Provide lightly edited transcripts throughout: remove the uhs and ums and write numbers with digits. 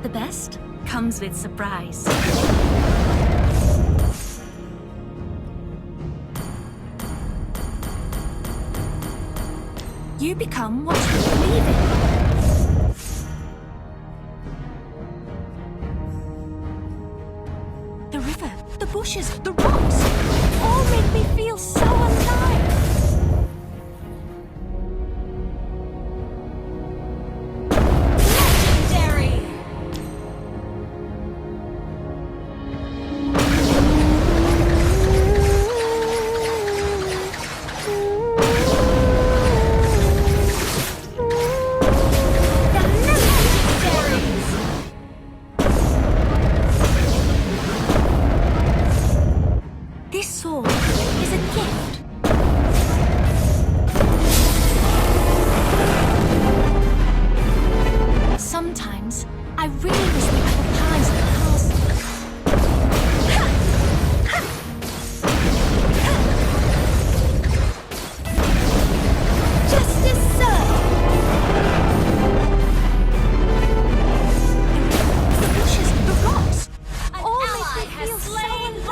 The best comes with surprise. You become what you believe in. The river, the bushes, the rocks, all make me feel so alive. Legendary! This sword is a gift. Sometimes I really wish we had the pies in the castle. Justice served! The bushes, the rocks, all make me feel so alive.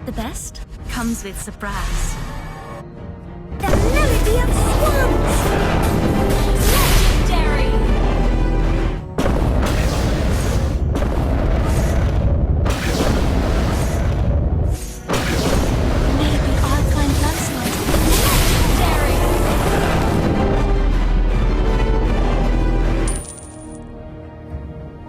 The best comes with surprise.